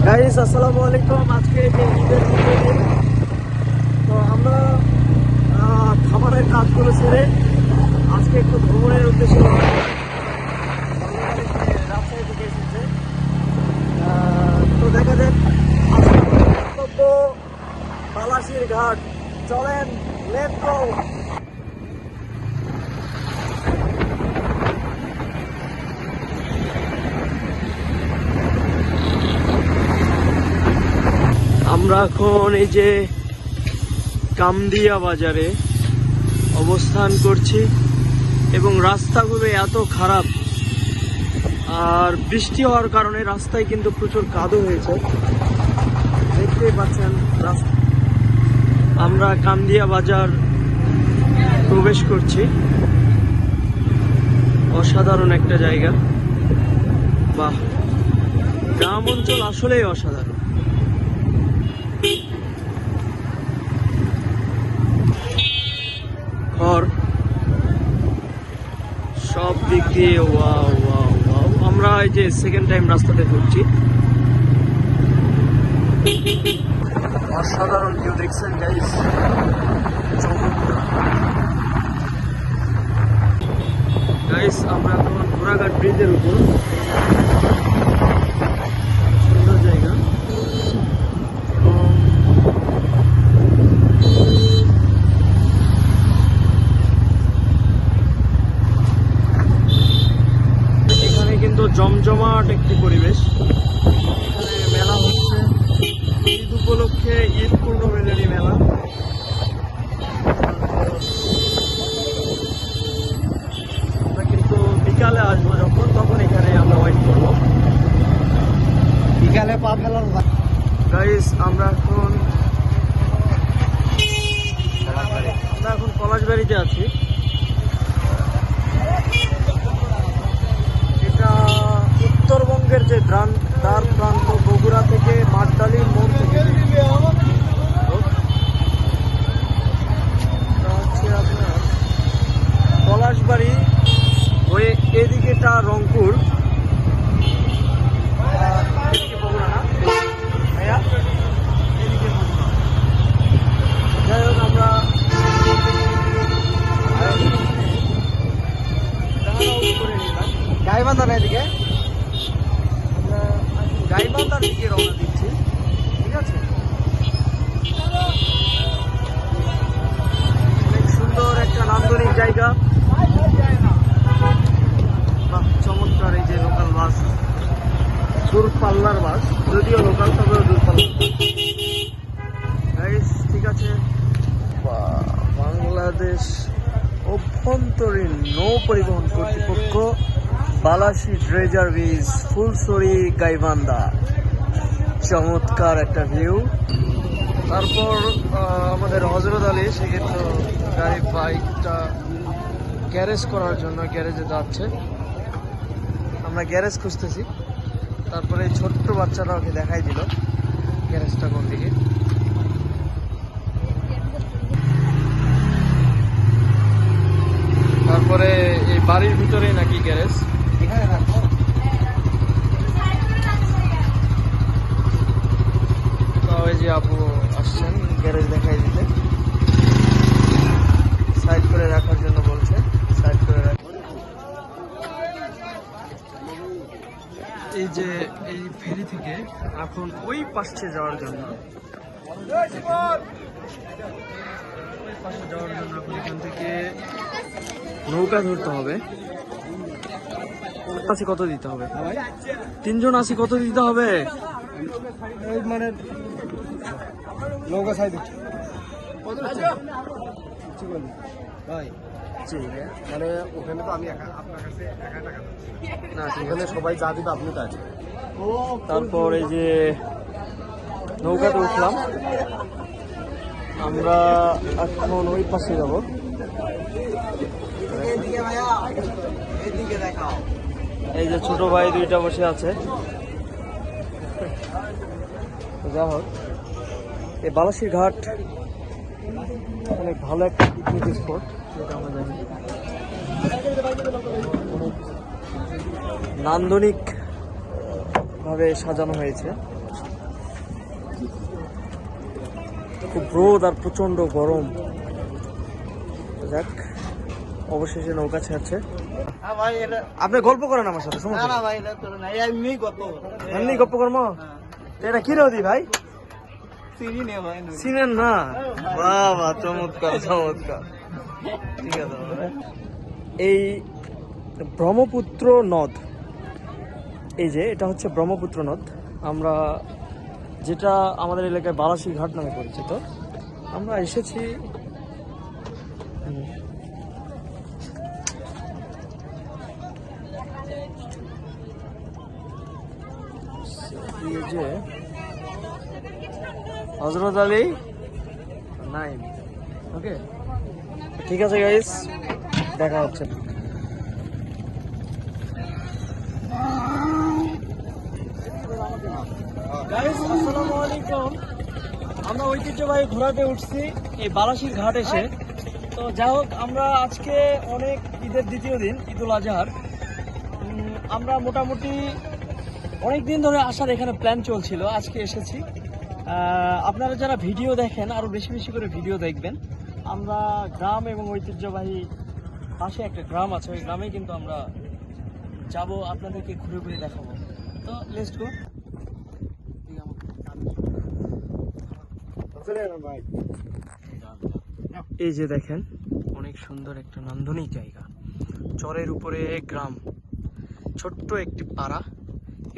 Guys আসসালামু আলাইকুম। আজকে যে ঈদের দ্বিতীয় দিন, তো আমরা খাবারের কাজগুলো সেরে আজকে একটু ভ্রমণের উদ্দেশ্যে রাজশাহী থেকে এসেছে। তো দেখা যাক আজকে গন্তব্য বালাসির ঘাট। চলেন, লেটস গো। আমরা এখন এই যে কামদিয়া বাজারে অবস্থান করছি এবং রাস্তাগুলো এত খারাপ আর বৃষ্টি হওয়ার কারণে রাস্তায় কিন্তু প্রচুর কাদো হয়েছে, দেখতেই পাচ্ছেন রাস্তা। আমরা কামদিয়া বাজার প্রবেশ করছি। অসাধারণ একটা জায়গা, বাহ, গ্রাম অঞ্চল আসলেই অসাধারণ। ঘর সব দিক দিয়ে ওয়াও ওয়াও ওয়াও। আমরা এই যে সেকেন্ড টাইম রাস্তাতে ঢুকছি। অসাধারণ ভিউ দেখছেন গাইস, গাইস। আমরা এখন ঘোড়াঘাট ব্রিজের উপর, সুন্দর জায়গা। এখানে কিন্তু জমজমাট একটি পরিবেশ। এখানে মেলা হচ্ছে, ঈদ উপলক্ষে ঈদ পূর্ণমেলারি মেলা। আমরা কিন্তু বিকালে আসবো যখন, তখন এখানে আমরা ওয়েট করবো। বিকালে পা ফেলার গাইস, আমরা এখন পলাশবাড়িতে আছি। এটা উত্তরবঙ্গের যে দ্বার প্রান্ত, বগুড়া থেকে মাঠডালির মোড় থেকে হচ্ছে আপনার পলাশবাড়ি হয়ে এদিকেটা রংপুর, এদিকে বগুড়া না ভাইয়া, এদিকে বগুড়া। যাই হোক, আমরা করে নিলাম গাইবান্ধা না, এদিকে আমরা গাইবান্ধার দিকে রওনা দিচ্ছি। ঠিক আছে, অনেক সুন্দর একটা নান্দনিক জায়গা, বাহ, চমৎকার। এই যে লোকাল বাস, দূরপাল্লার বাস, যদিও লোকাল তবেও দূরপাল্লার। ঠিক আছে, বাংলাদেশ অভ্যন্তরীণ নৌ পরিবহন কর্তৃপক্ষ, বালাসি ড্রেজার ব্রিজ, ফুলছড়ি, গাইবান্ধা। চমৎকার একটা ভিউ। তারপর আমাদের হজরত আলী সে কিন্তু গাড়ি বাইকটা গ্যারেজ করার জন্য গ্যারেজে যাচ্ছে। আমরা গ্যারেজ খুঁজতেছি। তারপরে এই ছোট্ট বাচ্চারা ওকে দেখাই দিল গ্যারেজটা কোন দিকে। তারপরে এই বাড়ির ভিতরেই নাকি গ্যারেজ। ওই যে আপু আসছেন গ্যারেজ দেখাই দিতে, সাইড করে রাখার জন্য বলছে, সাইড করে রাখ। এই যে এই ফেরি থেকে এখন ওই পাশে যাওয়ার জন্য, ওই পাশে যাওয়ার জন্য এখন এখান থেকে নৌকা ধরতে হবে। আছি কত দিতে হবে? তিনজন আছি, কত দিতে হবে? মানে নৌকা সাইড ভাই, মানে ওখানে তো আমি আপনার কাছে একা টাকা না, সেখানে সবাই যা দিবে আপনি তা আছে। তারপর এই যে নৌকাতে উঠলাম, আমরা এখন ওই পাশে যাবো। এই যে ছোট ভাই দুইটা বসে আছে। যা হোক, এই বালাসির ঘাট অনেক ভালো একটা পিকনিক স্পট, যেটা আমরা জানি। নান্দনিক ভাবে সাজানো হয়েছে। খুব রোদ আর প্রচন্ড গরম। যাক, অবশেষে নৌকা ছাড়ছে। আপনি গল্প করেন আমার সাথে? এমনি গল্প কর্ম। এটা কি নদী ভাই? চিনেন না? বাবা, চমৎকার চমৎকার। ঠিক আছে, এই ব্রহ্মপুত্র নদ, এই যে এটা হচ্ছে ব্রহ্মপুত্র নদ। আমরা যেটা আমাদের এলাকায় বালাসী ঘাট নামে পরিচিত, আমরা এসেছি যে হযরত আলী নাইম। ওকে, ঠিক আছে গাইস, দেখা হচ্ছে। গাইস, আসসালামু আলাইকুম। আমরা ঐতিহ্যবাহী ঘোরাতে উঠছি এই বালাসীর ঘাট এসে। তো যাই হোক, আমরা আজকে অনেক ঈদের দ্বিতীয় দিন, ঈদুল আজহার। আমরা মোটামুটি অনেক দিন ধরে আসার এখানে প্ল্যান চলছিল, আজকে এসেছি। আপনারা যারা ভিডিও দেখেন আরও বেশি বেশি করে ভিডিও দেখবেন। আমরা গ্রাম এবং ঐতিহ্যবাহী পাশে একটা গ্রাম আছে, ওই গ্রামে কিন্তু আমরা যাব, আপনাদেরকে ঘুরে ঘুরে দেখাবো। তো লেটস গো। এই যে দেখেন, অনেক সুন্দর একটা নান্দনিক জায়গা, চরের উপরে গ্রাম, ছোট্ট একটি পাড়া।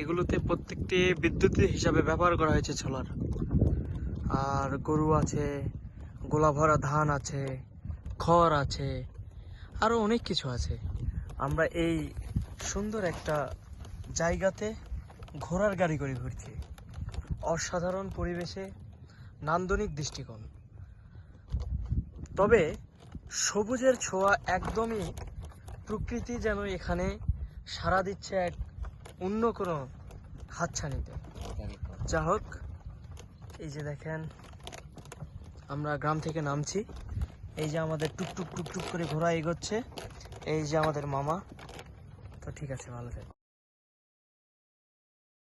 এগুলোতে প্রত্যেকটি বিদ্যুৎ হিসাবে ব্যবহার করা হয়েছে সোলার। আর গরু আছে, গোলা ভরা ধান আছে, খড় আছে, আরো অনেক কিছু আছে। আমরা এই সুন্দর একটা জায়গাতে ঘোড়ার গাড়ি করে ঘুরছি। অসাধারণ পরিবেশে, নান্দনিক দৃষ্টিকোণ। তবে সবুজের ছোঁয়া একদমই, প্রকৃতি যেন এখানে সাড়া দিচ্ছে এক অন্য কোনো হাতছানিতে। যা হোক, এই যে দেখেন, আমরা গ্রাম থেকে নামছি। এই যে আমাদের টুকটুক টুকটুক করে ঘোড়া এগোচ্ছে, এই যে আমাদের মামা। তো ঠিক আছে, ভালো থাকে।